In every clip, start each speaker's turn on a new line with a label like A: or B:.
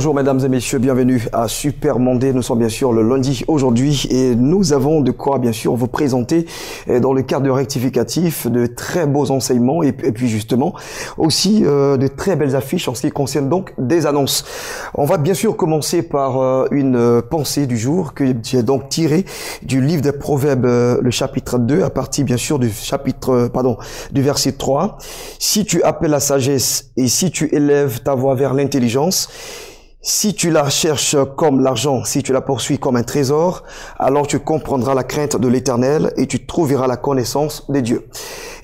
A: Bonjour mesdames et messieurs, bienvenue à Super Monday. Nous sommes bien sûr le lundi aujourd'hui et nous avons de quoi bien sûr vous présenter dans le cadre de rectificatif de très beaux enseignements et puis justement aussi de très belles affiches en ce qui concerne donc des annonces. On va bien sûr commencer par une pensée du jour que j'ai donc tirée du livre des Proverbes, le chapitre 2 à partir bien sûr du du verset 3. Si tu appelles la sagesse et si tu élèves ta voix vers l'intelligence, si tu la cherches comme l'argent, si tu la poursuis comme un trésor, alors tu comprendras la crainte de l'Éternel et tu trouveras la connaissance de Dieu.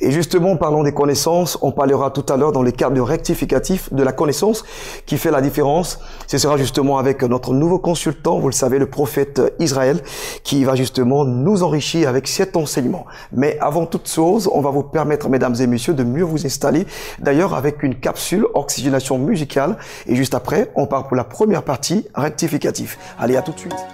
A: Et justement, parlons des connaissances, on parlera tout à l'heure dans les cadres de rectificatif de la connaissance qui fait la différence. Ce sera justement avec notre nouveau consultant, vous le savez, le prophète Israël, qui va justement nous enrichir avec cet enseignement. Mais avant toute chose, on va vous permettre, mesdames et messieurs, de mieux vous installer. D'ailleurs, avec une capsule oxygénation musicale. Et juste après, on part pour la première partie rectificatif. Allez, à tout de suite.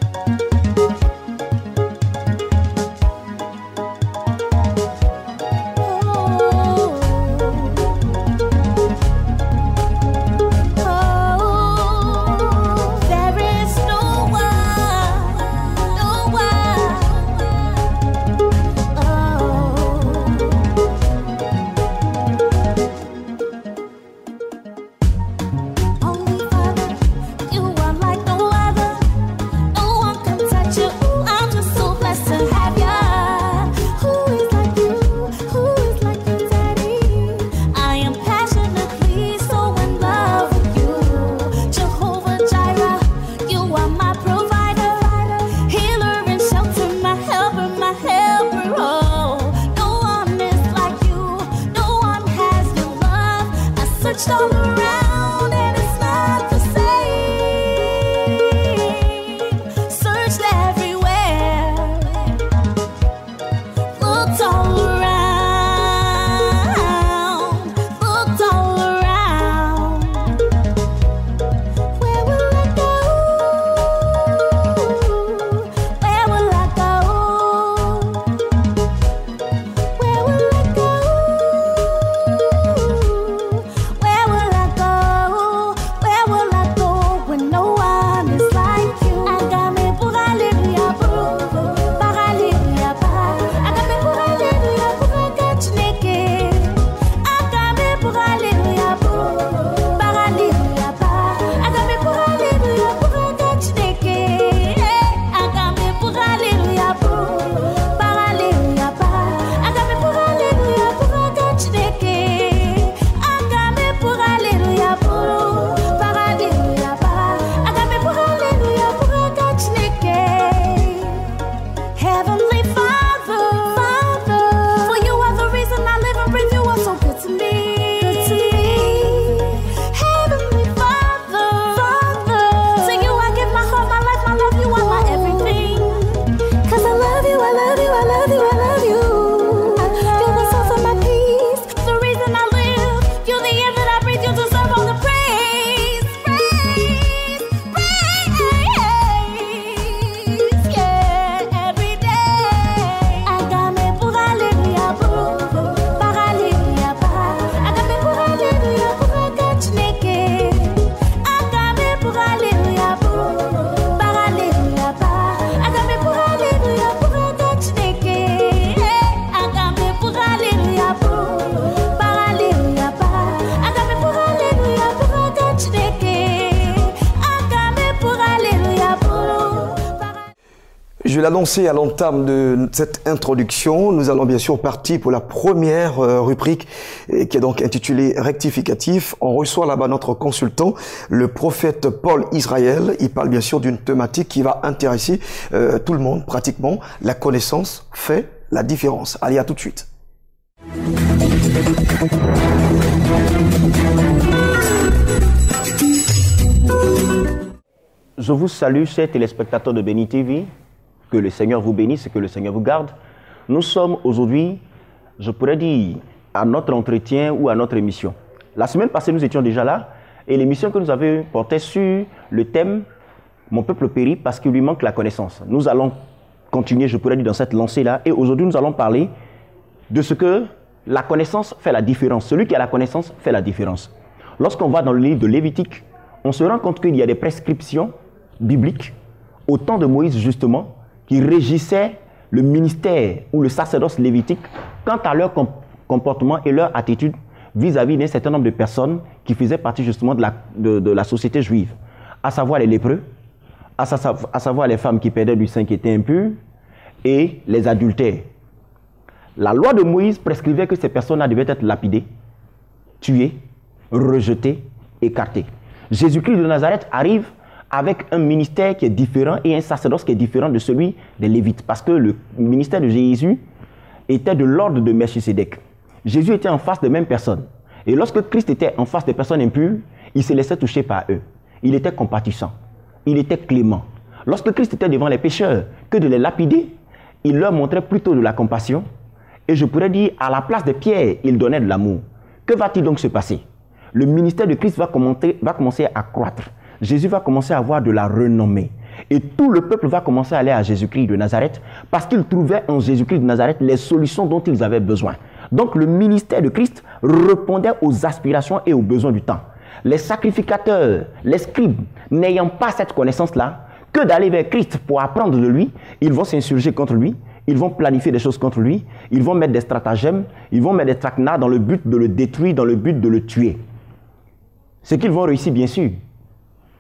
A: Je l'ai annoncé à l'entame de cette introduction, nous allons bien sûr partir pour la première rubrique qui est donc intitulée Rectificatif. On reçoit là-bas notre consultant, le prophète Paul Israël. Il parle bien sûr d'une thématique qui va intéresser tout le monde pratiquement. La connaissance fait la différence. Allez, à tout de suite.
B: Je vous salue, chers téléspectateurs de Béni TV. Que le Seigneur vous bénisse et que le Seigneur vous garde. Nous sommes aujourd'hui, je pourrais dire, à notre entretien ou à notre émission. La semaine passée, nous étions déjà là et l'émission que nous avions portait sur le thème « Mon peuple périt parce qu'il lui manque la connaissance ». Nous allons continuer, je pourrais dire, dans cette lancée-là et aujourd'hui, nous allons parler de ce que la connaissance fait la différence. Celui qui a la connaissance fait la différence. Lorsqu'on va dans le livre de Lévitique, on se rend compte qu'il y a des prescriptions bibliques au temps de Moïse justement qui régissaient le ministère ou le sacerdoce lévitique quant à leur comportement et leur attitude vis-à-vis d'un certain nombre de personnes qui faisaient partie justement de la société juive, à savoir les lépreux, à savoir les femmes qui perdaient du sang qui étaient impures et les adultères. La loi de Moïse prescrivait que ces personnes-là devaient être lapidées, tuées, rejetées, écartées. Jésus-Christ de Nazareth arrive avec un ministère qui est différent et un sacerdoce qui est différent de celui des Lévites. Parce que le ministère de Jésus était de l'ordre de Melchisédek. Jésus était en face des mêmes personnes. Et lorsque Christ était en face des personnes impures, il se laissait toucher par eux. Il était compatissant. Il était clément. Lorsque Christ était devant les pécheurs, que de les lapider, il leur montrait plutôt de la compassion. Et je pourrais dire, à la place des pierres, il donnait de l'amour. Que va-t-il donc se passer? Le ministère de Christ va commencer à croître. Jésus va commencer à avoir de la renommée. Et tout le peuple va commencer à aller à Jésus-Christ de Nazareth parce qu'ils trouvaient en Jésus-Christ de Nazareth les solutions dont ils avaient besoin. Donc le ministère de Christ répondait aux aspirations et aux besoins du temps. Les sacrificateurs, les scribes, n'ayant pas cette connaissance-là, que d'aller vers Christ pour apprendre de lui, ils vont s'insurger contre lui, ils vont planifier des choses contre lui, ils vont mettre des stratagèmes, ils vont mettre des traquenards dans le but de le détruire, dans le but de le tuer. Ce qu'ils vont réussir, bien sûr.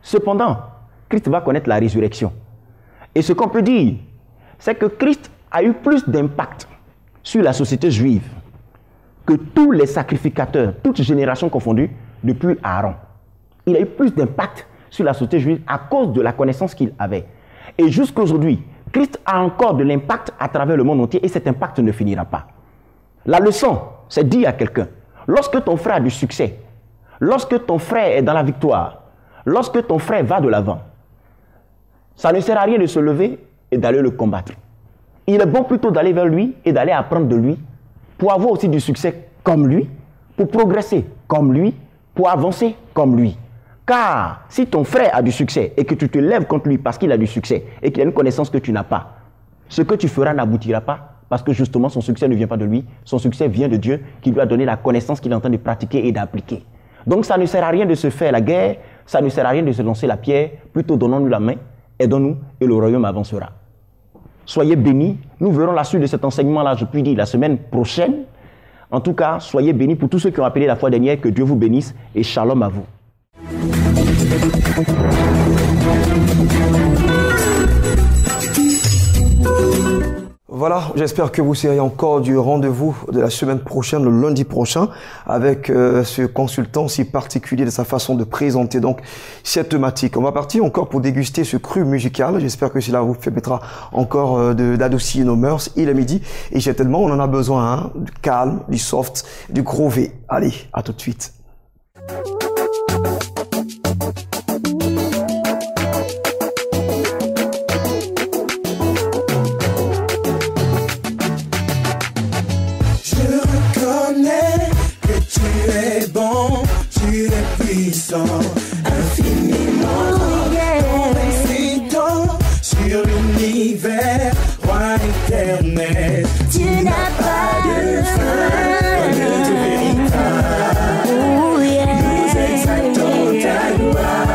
B: Cependant, Christ va connaître la résurrection. Et ce qu'on peut dire, c'est que Christ a eu plus d'impact sur la société juive que tous les sacrificateurs, toutes générations confondues, depuis Aaron. Il a eu plus d'impact sur la société juive à cause de la connaissance qu'il avait. Et jusqu'à aujourd'hui, Christ a encore de l'impact à travers le monde entier et cet impact ne finira pas. La leçon, c'est de dire à quelqu'un, lorsque ton frère a du succès, lorsque ton frère est dans la victoire, lorsque ton frère va de l'avant, ça ne sert à rien de se lever et d'aller le combattre. Il est bon plutôt d'aller vers lui et d'aller apprendre de lui pour avoir aussi du succès comme lui, pour progresser comme lui, pour avancer comme lui. Car si ton frère a du succès et que tu te lèves contre lui parce qu'il a du succès et qu'il a une connaissance que tu n'as pas, ce que tu feras n'aboutira pas parce que justement son succès ne vient pas de lui, son succès vient de Dieu qui lui a donné la connaissance qu'il est en train de pratiquer et d'appliquer. Donc ça ne sert à rien de se faire la guerre, ça ne sert à rien de se lancer la pierre, plutôt donnons-nous la main, aidons-nous et le royaume avancera. Soyez bénis, nous verrons la suite de cet enseignement-là, je puis dire, la semaine prochaine. En tout cas, soyez bénis pour tous ceux qui ont appelé la fois dernière, que Dieu vous bénisse et shalom à vous.
A: Voilà, j'espère que vous serez encore du rendez-vous de la semaine prochaine, le lundi prochain, avec ce consultant si particulier de sa façon de présenter donc cette thématique. On va partir encore pour déguster ce cru musical. J'espère que cela vous permettra encore d'adoucir nos mœurs. Il est midi et certainement on en a besoin, hein, du calme, du soft, du groové. Allez, à tout de suite.
C: Infiniment compétent sur l'univers, roi éternel. Tu n'as pas de fin, de véritable. Nous exaltons ta gloire,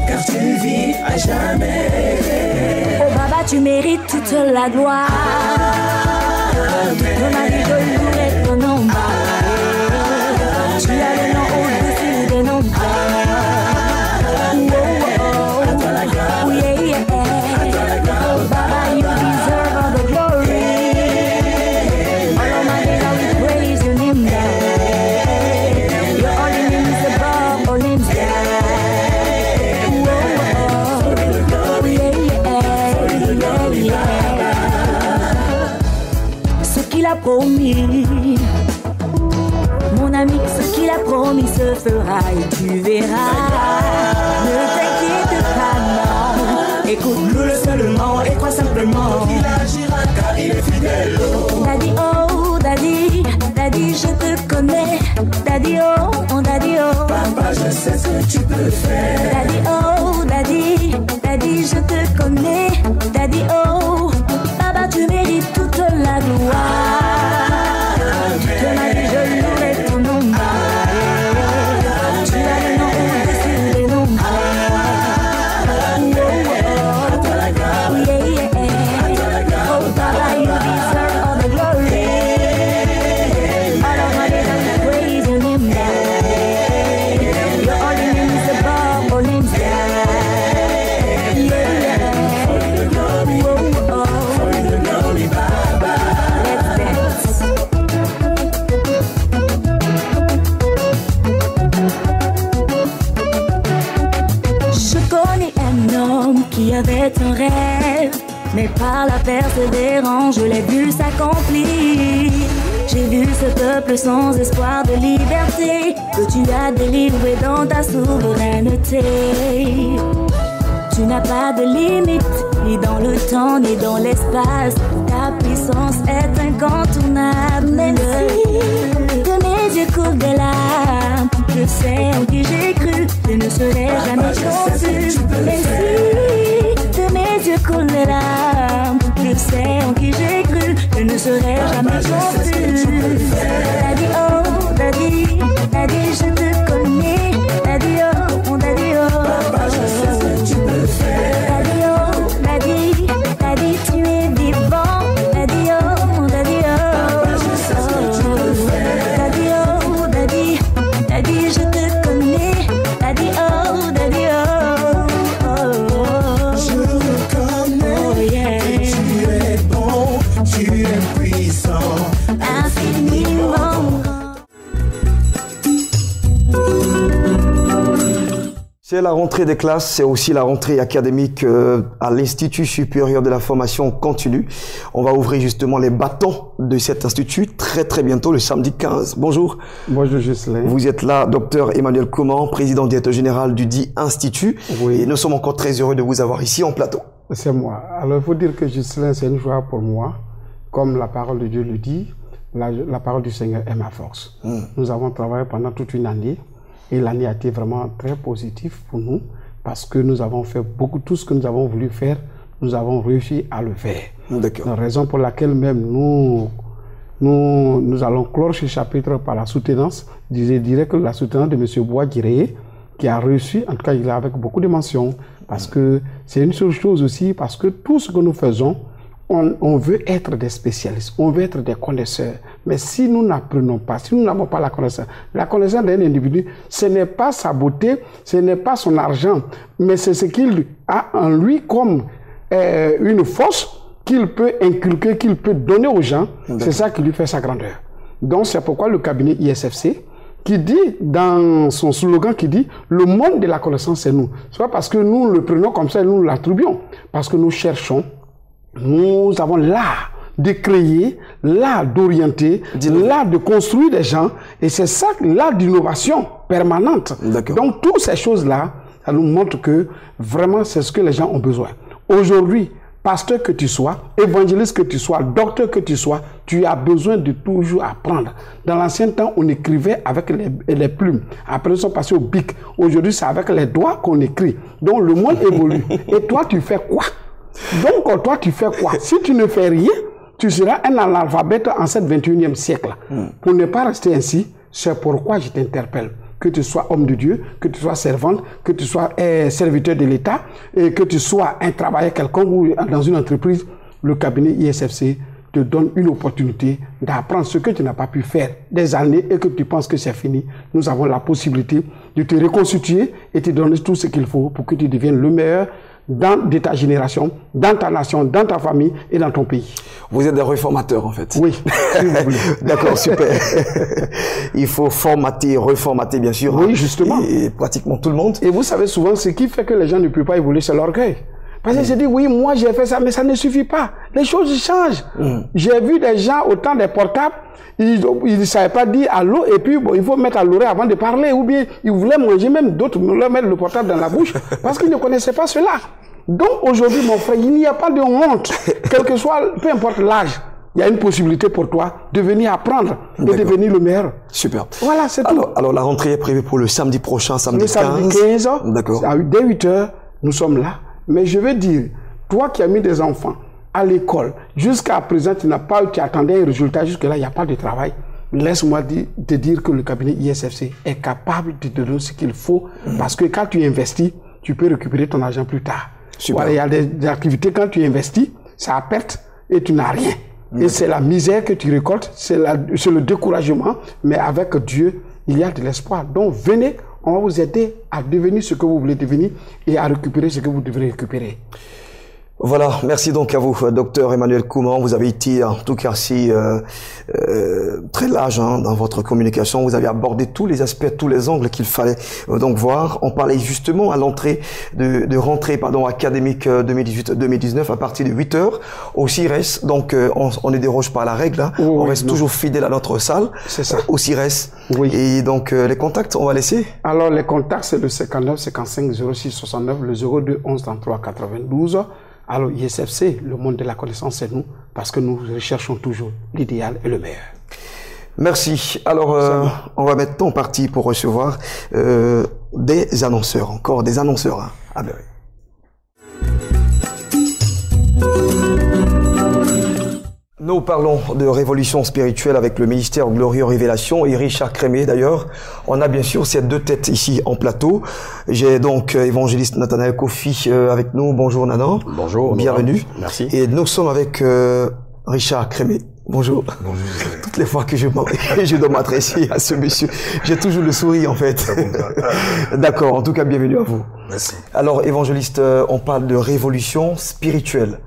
C: car tu vis à jamais.
D: Oh Baba, tu mérites toute la gloire. Ton mari de louer ton nom. Tu as le nom au-dessus des noms. Oh yeah, yeah. Oh Baba, you deserve all the glory. All of my days I will praise your name. Your holy name is above all names. Ce qu'il a promis, mon ami, ce qu'il a promis se fera et tu verras. Ne t'inquiète pas, non. Écoute-le seulement et crois simplement.
C: Il agira car il est fidèle.
D: Daddy, oh, daddy, daddy, je te connais. Daddy, oh, daddy, oh.
C: Papa, je sais ce que tu peux faire.
D: Daddy, oh, daddy, daddy, je te connais. Daddy, oh, Baba, tu mérites toute la gloire. Je louerai ton nom. Tu as le nom était un rêve, mais par la persévérance, je l'ai vu s'accomplir. J'ai vu ce peuple sans espoir de liberté que tu as délivré dans ta souveraineté. Tu n'as pas de limite, ni dans le temps, ni dans l'espace. Ta puissance est incontournable. Merci, de mes yeux coulent des larmes. Je sais en qui j'ai cru, je ne serai jamais confus. Merci, de mes yeux coulent des larmes. Je sais en qui j'ai cru, je ne serai jamais confus. Daddy, oh, daddy, daddy, je te connais. Daddy, oh, daddy, oh.
C: Papa, je sais ce que tu peux faire.
D: Daddy, oh, daddy, daddy, tu es vivant. Daddy, oh, daddy, oh.
C: Papa, je sais ce que tu peux faire.
D: Daddy, oh, daddy, daddy, je te connais. Daddy, oh, daddy, oh, oh, oh.
C: Je reconnais
D: Oh, yeah.
C: que tu es bon, tu es puissant.
D: Infiniment.
A: C'est la rentrée des classes, c'est aussi la rentrée académique à l'Institut supérieur de la formation continue. On va ouvrir justement les bâtons de cet institut très bientôt, le samedi 15. Bonjour.
E: Bonjour Ghislain.
A: Vous êtes là, docteur Emmanuel Comment, président directeur général du dit institut.
E: Oui.
A: Et nous sommes encore très heureux de vous avoir ici en plateau.
E: C'est moi. Alors il faut dire que Ghislain, c'est une joie pour moi. Comme la parole de Dieu le dit, la parole du Seigneur est ma force. Nous avons travaillé pendant toute une année. Et l'année a été vraiment très positive pour nous parce que nous avons fait beaucoup, tout ce que nous avons voulu faire, nous avons réussi à le faire.
A: D'accord.
E: La raison pour laquelle même nous allons clore ce chapitre par la soutenance. Je dirais que la soutenance de M. Bois-Guiré, qui a réussi, en tout cas il est avec beaucoup de mentions, parce que c'est une seule chose aussi, parce que tout ce que nous faisons, on veut être des spécialistes, on veut être des connaisseurs. Mais si nous n'apprenons pas, si nous n'avons pas la connaissance d'un individu, ce n'est pas sa beauté, ce n'est pas son argent, mais c'est ce qu'il a en lui comme une force qu'il peut inculquer, qu'il peut donner aux gens. C'est ça qui lui fait sa grandeur. Donc c'est pourquoi le cabinet ISFC, qui dit dans son slogan, qui dit « Le monde de la connaissance, c'est nous ». Ce n'est pas parce que nous le prenons comme ça et nous l'attribuons, parce que nous cherchons. Nous avons l'art de créer, l'art d'orienter, l'art de construire des gens. Et c'est ça, l'art d'innovation permanente. Donc, toutes ces choses-là, ça nous montre que vraiment, c'est ce que les gens ont besoin. Aujourd'hui, pasteur que tu sois, évangéliste que tu sois, docteur que tu sois, tu as besoin de toujours apprendre. Dans l'ancien temps, on écrivait avec les plumes. Après, ils sont passés au bic. Aujourd'hui, c'est avec les doigts qu'on écrit. Donc, le monde évolue. Et toi, tu fais quoi? Donc, toi, tu fais quoi? Si tu ne fais rien, tu seras un analphabète en ce 21e siècle. Pour ne pas rester ainsi, c'est pourquoi je t'interpelle. Que tu sois homme de Dieu, que tu sois servante, que tu sois serviteur de l'État, et que tu sois un travailleur quelconque ou dans une entreprise, le cabinet ISFC te donne une opportunité d'apprendre ce que tu n'as pas pu faire des années et que tu penses que c'est fini. Nous avons la possibilité de te reconstituer et te donner tout ce qu'il faut pour que tu deviennes le meilleur de ta génération, dans ta nation, dans ta famille et dans ton pays.
A: Vous êtes des réformateurs en fait.
E: Oui, si vous voulez.
A: D'accord, super. Il faut formater, reformater bien sûr.
E: Oui, justement.
A: Et pratiquement tout le monde.
E: Et vous savez souvent, ce qui fait que les gens ne peuvent pas évoluer, c'est l'orgueil. Parce qu'ils se disent, oui, moi j'ai fait ça, mais ça ne suffit pas. Les choses changent. J'ai vu des gens au temps des portables, ils ne savaient pas dire allô, et puis bon, il faut mettre à l'oreille avant de parler, ou bien ils voulaient manger, même d'autres leur mettre le portable dans la bouche, parce qu'ils ne connaissaient pas cela. Donc aujourd'hui, mon frère, il n'y a pas de honte, quel que soit, peu importe l'âge. Il y a une possibilité pour toi de venir apprendre et devenir le meilleur.
A: Super.
E: Voilà, c'est tout.
A: Alors la rentrée est prévue pour le samedi prochain, samedi 15.
E: Le samedi 15,
A: d'accord.
E: Dès 8h, nous sommes là. Mais je veux dire, toi qui as mis des enfants à l'école, jusqu'à présent, tu attendais un résultat, jusque-là, il n'y a pas de travail. Laisse-moi te dire que le cabinet ISFC est capable de te donner ce qu'il faut, parce que quand tu investis, tu peux récupérer ton argent plus tard. Voilà, il y a des activités, quand tu investis, c'est à perte et tu n'as rien. Et c'est la misère que tu récoltes, c'est le découragement, mais avec Dieu, il y a de l'espoir. Donc venez, on va vous aider à devenir ce que vous voulez devenir et à récupérer ce que vous devrez récupérer.
A: Voilà, merci donc à vous, docteur Emmanuel Kouman. Vous avez été en tout cas très large dans votre communication. Vous avez abordé tous les aspects, tous les angles qu'il fallait donc voir. On parlait justement à l'entrée de rentrée académique 2018-2019 à partir de 8h au CIRES. Donc on ne déroge pas à la règle. Hein. On reste toujours fidèle à notre salle.
E: C'est ça.
A: Au CIRES.
E: Oui.
A: Et donc les contacts, on va laisser.
E: Alors les contacts, c'est le 59 55 06 69, le 02 11 33 92. Alors, ISFC, le monde de la connaissance, c'est nous, parce que nous recherchons toujours l'idéal et le meilleur.
A: Merci. Alors, on va maintenant partir pour recevoir des annonceurs, encore des annonceurs. Hein. Ah ben oui. Nous parlons de révolution spirituelle avec le ministère Glorieux Révélation et Richard Crémier d'ailleurs. On a bien sûr ces deux têtes ici en plateau. J'ai donc évangéliste Nathanaël Kofi avec nous. Bonjour Nanan.
F: Bonjour.
A: Bienvenue.
F: Merci.
A: Et nous sommes avec Richard Crémier. Bonjour.
F: Bonjour.
A: Toutes les fois que je dois m'adresser à ce monsieur, j'ai toujours le sourire en fait. D'accord. En tout cas, bienvenue à vous.
F: Merci.
A: Alors, évangéliste, on parle de révolution spirituelle.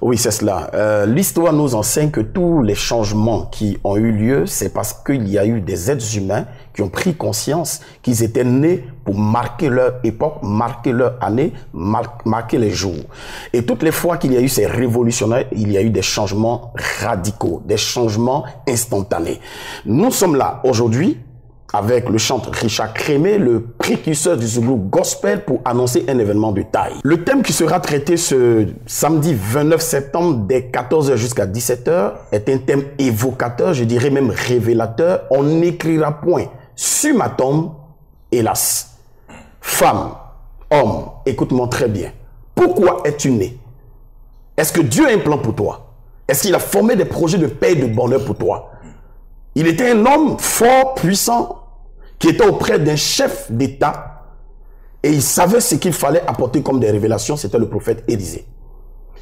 F: Oui, c'est cela. L'histoire nous enseigne que tous les changements qui ont eu lieu, c'est parce qu'il y a eu des êtres humains qui ont pris conscience qu'ils étaient nés pour marquer leur époque, marquer leur année, marquer les jours. Et toutes les fois qu'il y a eu ces révolutionnaires, il y a eu des changements radicaux, des changements instantanés. Nous sommes là aujourd'hui avec le chanteur Richard Crémier, le précurseur du groupe gospel, pour annoncer un événement de taille. Le thème qui sera traité ce samedi 29 septembre dès 14h jusqu'à 17h est un thème évocateur, je dirais même révélateur. On n'écrira point sur ma tombe, hélas. Femme, homme, écoute-moi très bien. Pourquoi es-tu né? Est-ce que Dieu a un plan pour toi? Est-ce qu'il a formé des projets de paix et de bonheur pour toi? Il était un homme fort, puissant, qui était auprès d'un chef d'État et il savait ce qu'il fallait apporter comme des révélations, c'était le prophète Élisée.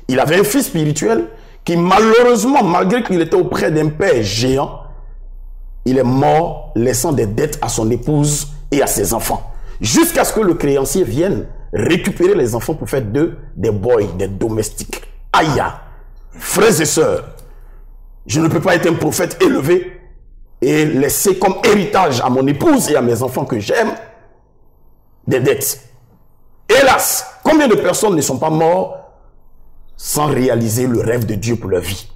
F: Il avait un fils spirituel qui malheureusement, malgré qu'il était auprès d'un père géant, il est mort laissant des dettes à son épouse et à ses enfants. Jusqu'à ce que le créancier vienne récupérer les enfants pour faire d'eux des boys, des domestiques. Aïe, frères et sœurs, je ne peux pas être un prophète élevé et laisser comme héritage à mon épouse et à mes enfants que j'aime des dettes. Hélas, combien de personnes ne sont pas mortes sans réaliser le rêve de Dieu pour leur vie?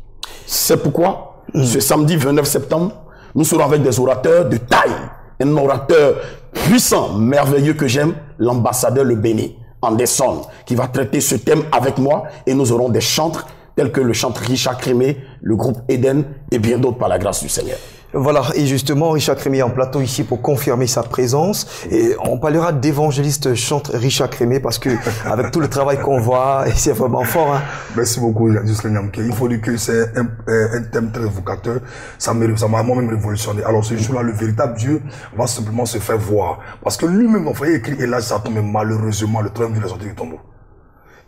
F: C'est pourquoi, ce samedi 29 septembre, nous serons avec des orateurs de taille. Un orateur puissant, merveilleux que j'aime, l'ambassadeur Le Béni, Anderson, qui va traiter ce thème avec moi. Et nous aurons des chantres tels que le chanteur Richard Crémier, le groupe Eden et bien d'autres par la grâce du Seigneur.
A: Voilà, et justement, Richard Crémier est en plateau ici pour confirmer sa présence. Et on parlera d'évangéliste chante Richard Crémier parce que avec tout le travail qu'on voit, c'est vraiment fort. Hein.
G: Merci beaucoup, Yadis Nyamke. Il faut dire que c'est un thème très évocateur. Ça m'a moi-même révolutionné. Alors ce jour-là, le véritable Dieu va simplement se faire voir. Parce que lui-même, on voyait écrit, et là, ça tombe malheureusement, le troisième est sorti du tombeau.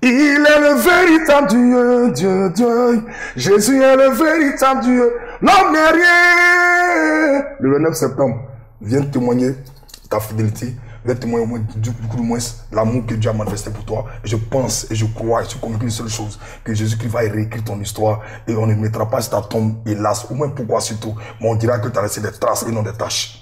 G: Il est le véritable Dieu, Dieu. Jésus est le véritable Dieu. L'homme n'est rien. Le 29 septembre, viens témoigner ta fidélité. Viens témoigner beaucoup moins l'amour que Dieu a manifesté pour toi. Et je pense et je crois et je suis convaincu d'une seule chose, que Jésus-Christ va réécrire ton histoire et on ne mettra pas sur ta tombe, hélas, ou même pourquoi surtout, mais on dira que tu as laissé des traces et non des tâches.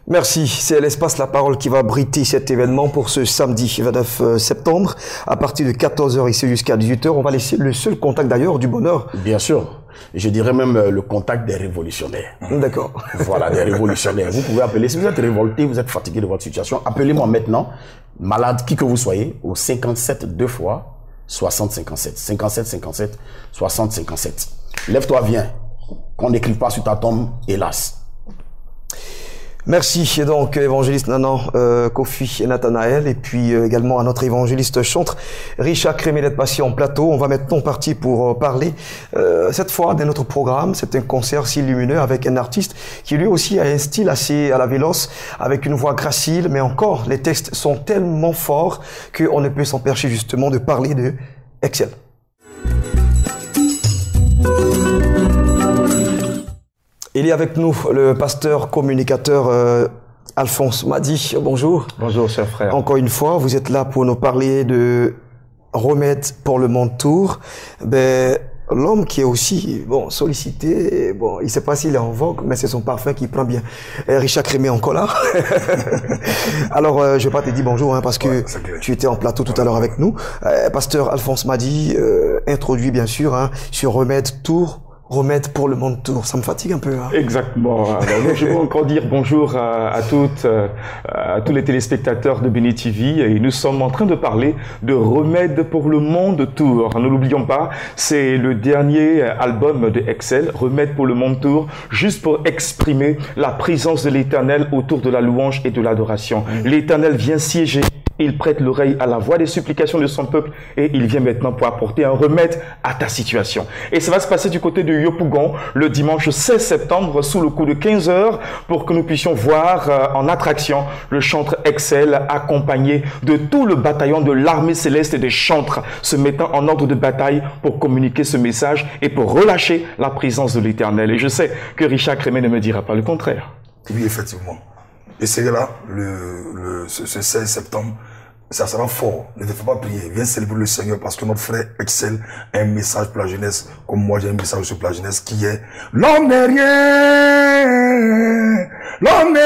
A: Merci. C'est l'espace La Parole qui va abriter cet événement pour ce samedi 29 septembre à partir de 14h ici jusqu'à 18h. On va laisser le seul contact d'ailleurs du bonheur.
F: Bien sûr. Je dirais même le contact des révolutionnaires.
A: D'accord.
F: Voilà, des révolutionnaires. Vous pouvez appeler, si vous êtes révolté, vous êtes fatigué de votre situation, appelez-moi maintenant, malade, qui que vous soyez, au 57 2 fois 60 57. 57 57 60 57. Lève-toi, viens. Qu'on n'écrive pas sur ta tombe, hélas.
A: Merci. Et donc, évangéliste Nanan, Kofi et Nathanaël, et puis également à notre évangéliste chantre Richard Crémier d'être passé en plateau. On va maintenant partir pour parler cette fois de notre programme. C'est un concert si lumineux avec un artiste qui lui aussi a un style assez à la véloce, avec une voix gracile, mais encore les textes sont tellement forts qu'on ne peut s'empêcher justement de parler de Excel. Il est avec nous le pasteur communicateur Alphonse Madi. Bonjour.
H: Bonjour, cher frère.
A: Encore une fois, vous êtes là pour nous parler de remède pour le monde tour. Ben, l'homme qui est aussi, bon, sollicité, bon, il sait pas s'il est en vogue, mais c'est son parfum qui prend bien. Richard Crémé encore là. Alors, je vais pas te dire bonjour, hein, parce que tu étais en plateau tout à l'heure avec nous. Pasteur Alphonse Madi, introduit bien sûr, hein, sur remède tour. Remède pour le monde tour, ça me fatigue un peu. Hein.
H: Exactement. Alors, je veux encore dire bonjour à tous les téléspectateurs de Béni TV et nous sommes en train de parler de Remède pour le monde tour. Ne l'oublions pas, c'est le dernier album de Excel, Remède pour le monde tour, juste pour exprimer la présence de l'Éternel autour de la louange et de l'adoration. L'Éternel vient siéger. Il prête l'oreille à la voix des supplications de son peuple et il vient maintenant pour apporter un remède à ta situation. Et ça va se passer du côté de Yopougon le dimanche 16 septembre sous le coup de 15 h pour que nous puissions voir en attraction le chantre Excel accompagné de tout le bataillon de l'armée céleste et des chantres se mettant en ordre de bataille pour communiquer ce message et pour relâcher la présence de l'Éternel. Et je sais que Richard Crémé ne me dira pas le contraire.
G: Oui, effectivement. Et c'est là, ce 16 septembre, ça sera fort. Ne te fais pas prier. Viens célébrer le Seigneur parce que notre frère Excel a un message pour la jeunesse, comme moi j'ai un message pour la jeunesse qui est l'homme n'est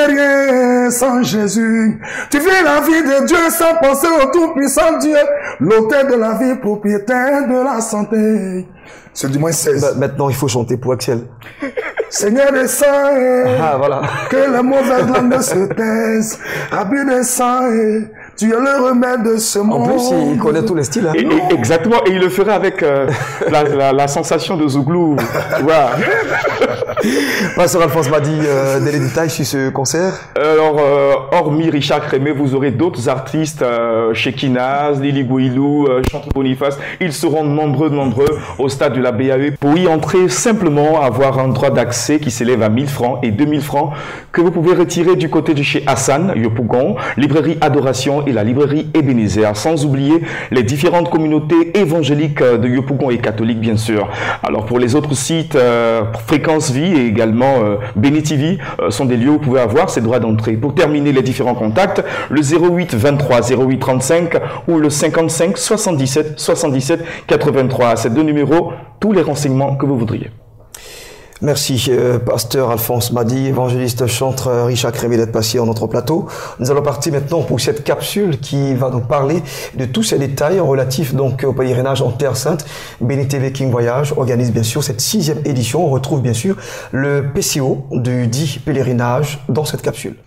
G: rien sans Jésus. Tu vis la vie de Dieu sans penser au tout-puissant Dieu, l'auteur de la vie, propriétaire de la santé. Ce dimanche 16.
A: Maintenant, il faut chanter pour Excel.
G: Seigneur des saints,
A: voilà.
G: Que les mauvaises langues se taisent. Rabbi des saints, tu es le remède de ce monde.
A: En plus, il connaît tous les styles. Hein.
H: Exactement, et il le ferait avec la sensation de Zouglou. Voilà.
A: Pasteur Alphonse m'a dit des détails sur ce concert.
H: Alors, hormis Richard Crémé, vous aurez d'autres artistes, Shekinaz, Lili Gouilou, Chantre Boniface. Ils seront nombreux au stade de la BAE pour y entrer simplement, avoir un droit d'accès qui s'élève à 1000 francs et 2000 francs que vous pouvez retirer du côté de chez Hassan, Yopougon, librairie Adoration et la librairie Ebenezer, sans oublier les différentes communautés évangéliques de Yopougon et catholiques bien sûr. Alors pour les autres sites, Fréquence Vie et également Béni TV sont des lieux où vous pouvez avoir ces droits d'entrée. Pour terminer les différents contacts, le 08 23 08 35 ou le 55 77 77 83. Ces deux numéros, tous les renseignements que vous voudriez.
A: Merci, pasteur Alphonse Madi, évangéliste, chantre Richard Crémé d'être passé en notre plateau. Nous allons partir maintenant pour cette capsule qui va nous parler de tous ces détails relatifs donc au pèlerinage en Terre Sainte. Béni TV King Voyage organise bien sûr cette 6e édition. On retrouve bien sûr le PCO du dit pèlerinage dans cette capsule.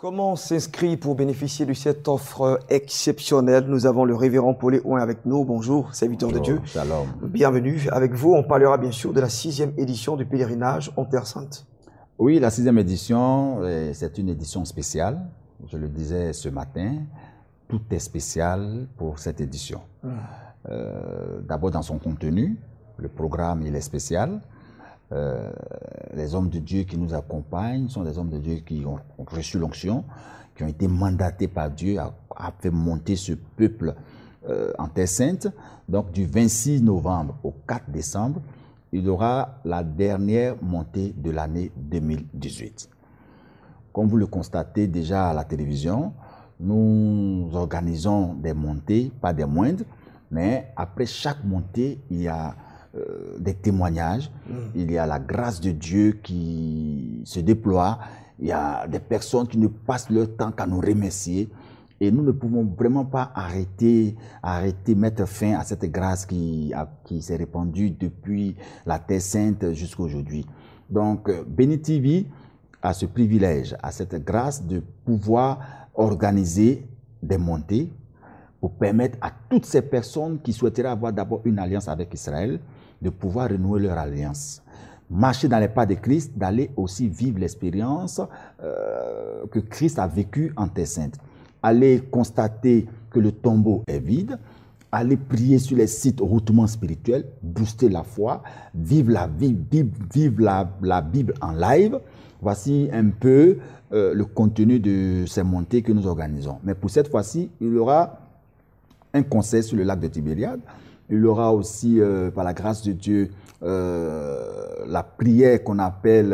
A: Comment on s'inscrit pour bénéficier de cette offre exceptionnelle? Nous avons le révérend Paulé Ouin avec nous. Bonjour, serviteur de Dieu.
I: Shalom.
A: Bienvenue. Avec vous, on parlera bien sûr de la 6e édition du pèlerinage en Terre Sainte.
I: Oui, la 6e édition, c'est une édition spéciale. Je le disais ce matin, tout est spécial pour cette édition. D'abord dans son contenu, le programme il est spécial. Les hommes de Dieu qui nous accompagnent sont des hommes de Dieu qui ont reçu l'onction, qui ont été mandatés par Dieu à faire monter ce peuple en Terre Sainte. Donc du 26 novembre au 4 décembre, il y aura la dernière montée de l'année 2018. Comme vous le constatez déjà à la télévision, nous organisons des montées, pas des moindres, mais après chaque montée, il y a des témoignages, il y a la grâce de Dieu qui se déploie, il y a des personnes qui ne passent leur temps qu'à nous remercier et nous ne pouvons vraiment pas arrêter, mettre fin à cette grâce qui s'est répandue depuis la Terre Sainte jusqu'à aujourd'hui. Donc, Béni TV a ce privilège, a cette grâce de pouvoir organiser des montées pour permettre à toutes ces personnes qui souhaiteraient avoir d'abord une alliance avec Israël, de pouvoir renouer leur alliance. Marcher dans les pas de Christ, d'aller aussi vivre l'expérience que Christ a vécue en Terre Sainte. Aller constater que le tombeau est vide, aller prier sur les sites hautement spirituels, booster la foi, vivre la Bible en live. Voici un peu le contenu de ces montées que nous organisons. Mais pour cette fois-ci, il y aura un concert sur le lac de Tibériade. Il y aura aussi, par la grâce de Dieu, la prière qu'on appelle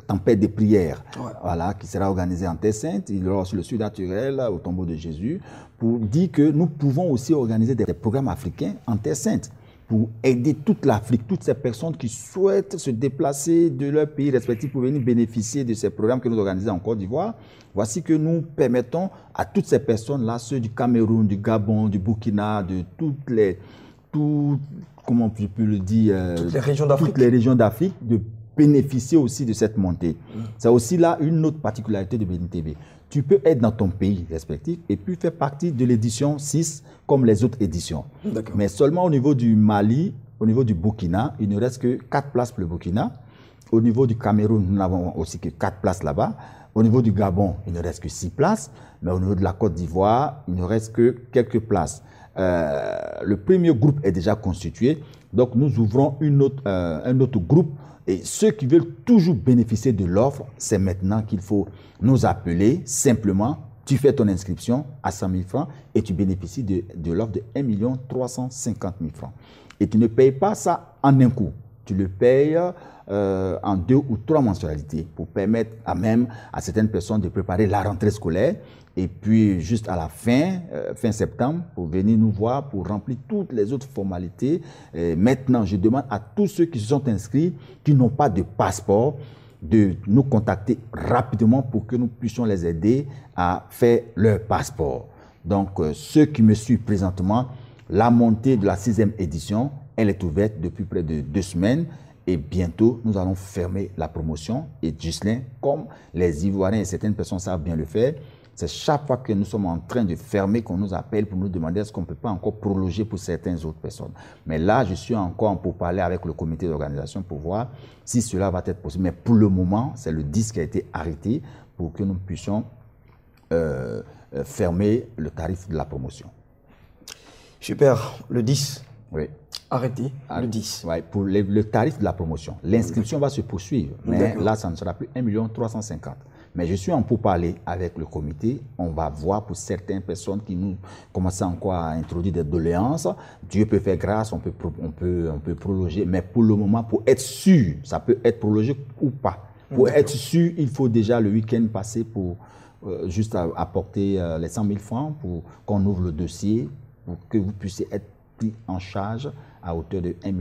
I: tempête des prières, voilà, qui sera organisée en Terre Sainte. Il y aura aussi le Sud naturel au tombeau de Jésus, pour dire que nous pouvons aussi organiser des programmes africains en Terre Sainte, pour aider toute l'Afrique, toutes ces personnes qui souhaitent se déplacer de leur pays respectif pour venir bénéficier de ces programmes que nous organisons en Côte d'Ivoire. Voici que nous permettons à toutes ces personnes-là, ceux du Cameroun, du Gabon, du Burkina, de comment je peux le dire,
A: toutes les régions d'Afrique,
I: de bénéficier aussi de cette montée. C'est aussi là une autre particularité de Béni TV. Tu peux être dans ton pays respectif et puis faire partie de l'édition 6 comme les autres éditions. Mais seulement au niveau du Mali, au niveau du Burkina, il ne reste que 4 places pour le Burkina. Au niveau du Cameroun, nous n'avons aussi que 4 places là-bas. Au niveau du Gabon, il ne reste que 6 places. Mais au niveau de la Côte d'Ivoire, il ne reste que quelques places. Le premier groupe est déjà constitué. Donc nous ouvrons un autre groupe. Et ceux qui veulent toujours bénéficier de l'offre, c'est maintenant qu'il faut nous appeler. Simplement, tu fais ton inscription à 100 000 francs et tu bénéficies de l'offre de 1 350 000 francs. Et tu ne payes pas ça en un coup. Tu le payes en 2 ou 3 mensualités pour permettre à certaines personnes de préparer la rentrée scolaire. Et puis, juste à la fin septembre, pour venir nous voir, pour remplir toutes les autres formalités. Maintenant, je demande à tous ceux qui se sont inscrits, qui n'ont pas de passeport, de nous contacter rapidement pour que nous puissions les aider à faire leur passeport. Donc, ceux qui me suivent présentement, la montée de la 6e édition, elle est ouverte depuis près de 2 semaines. Et bientôt, nous allons fermer la promotion. Et Ghislain, comme les Ivoiriens et certaines personnes savent bien le faire, c'est chaque fois que nous sommes en train de fermer qu'on nous appelle pour nous demander est-ce qu'on ne peut pas encore prolonger pour certaines autres personnes. Mais là, je suis encore pour parler avec le comité d'organisation pour voir si cela va être possible. Mais pour le moment, c'est le 10 qui a été arrêté pour que nous puissions fermer le tarif de la promotion.
A: Super, le 10.
I: Oui.
A: Arrêté, le 10.
I: Oui, pour le tarif de la promotion. L'inscription va se poursuivre, mais là, ça ne sera plus 1 350 000. Mais je suis en pourparlers avec le comité. On va voir pour certaines personnes qui nous commencent encore à introduire des doléances. Dieu peut faire grâce, on peut prolonger. Mais pour le moment, pour être sûr, ça peut être prolongé ou pas. Pour être sûr, il faut déjà le week-end passer pour juste apporter les 100 000 francs pour qu'on ouvre le dossier, pour que vous puissiez être pris en charge à hauteur de 1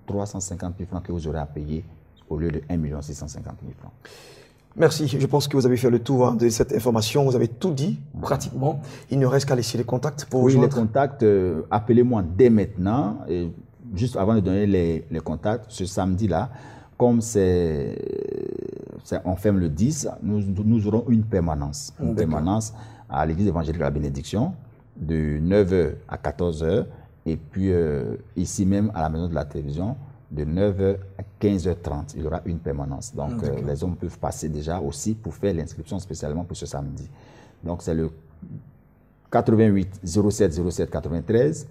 I: 350 000 francs que vous aurez à payer au lieu de 1 650 000 francs.
A: Merci. Je pense que vous avez fait le tour de cette information. Vous avez tout dit, pratiquement. Il ne reste qu'à laisser les contacts pour vous
I: les contacts, appelez-moi dès maintenant. Et juste avant de donner les contacts, ce samedi-là, comme on ferme le 10, nous aurons une permanence. Une permanence à l'église évangélique de la Bénédiction, de 9h à 14h. Et puis ici même à la maison de la télévision, de 9h à 15h30, il y aura une permanence. Donc, les hommes peuvent passer déjà aussi pour faire l'inscription spécialement pour ce samedi. Donc, c'est le 88 07 07 93,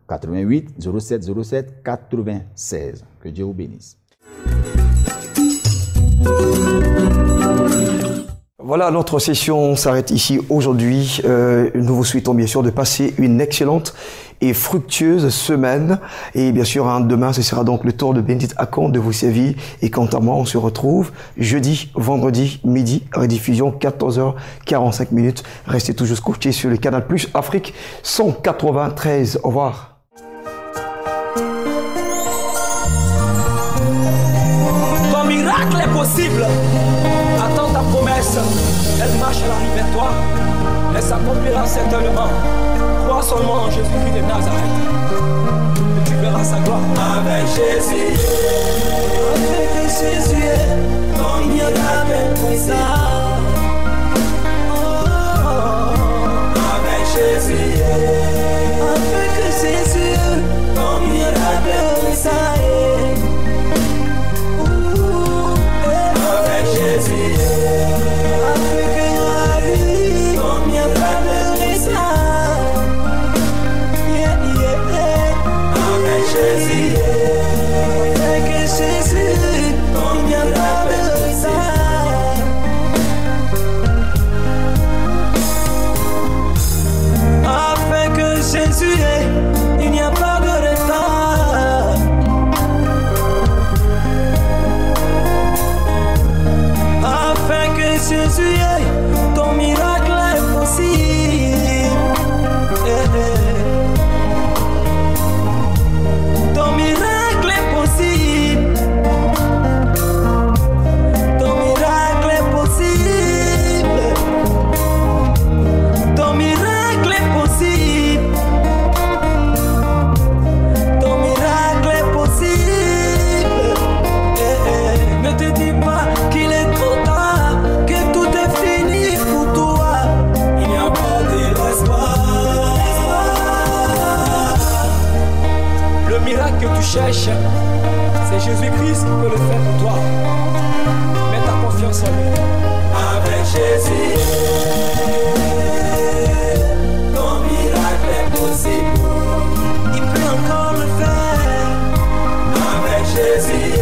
I: 88 07 07 96. Que Dieu vous bénisse.
A: Voilà, notre session s'arrête ici aujourd'hui. Nous vous souhaitons bien sûr de passer une excellente et fructueuse semaine. Et bien sûr, demain, ce sera donc le tour de Bénédicte Akon de vous servir. Et quant à moi, on se retrouve jeudi, vendredi, midi, rediffusion 14h45. Restez toujours scotchés sur le Canal Plus Afrique 193. Au revoir.
J: Ton miracle est possible. Attends ta promesse. Elle marche à l'arrivée vers toi. Elle s'accomplira certainement. Crois seulement en Jésus-Christ de Nazareth. Et tu verras sa gloire. Avec Jésus. Avec Jésus. Ton miracle est possible. Avec Jésus. Avec Jésus. Ton miracle est possible. Avec Jésus. Jésus, que tu cherches, c'est Jésus-Christ qui peut le faire pour toi. Mets ta confiance en lui. Avec Jésus, ton miracle est possible. Il peut encore le faire. Avec Jésus,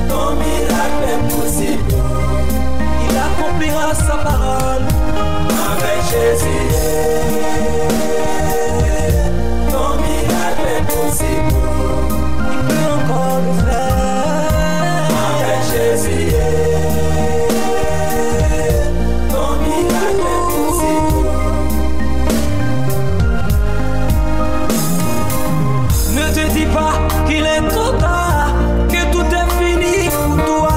J: ton miracle est possible. Il accomplira sa parole. Avec Jésus, ton miracle est possible. Il peut encore le faire. Avec Jésus, ton miracle est possible. Ne te dis pas qu'il est trop tard, que tout est fini pour toi.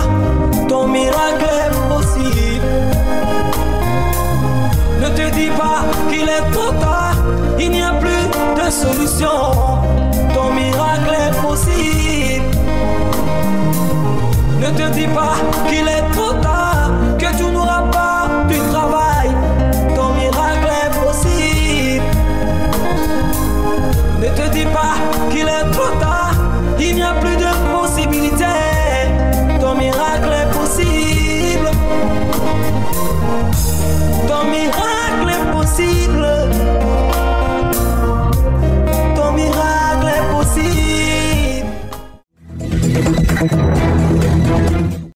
J: Ton miracle est possible. Ne te dis pas qu'il est trop tard, il n'y a plus de solution. Ton miracle est possible. Ne te dis pas qu'il est trop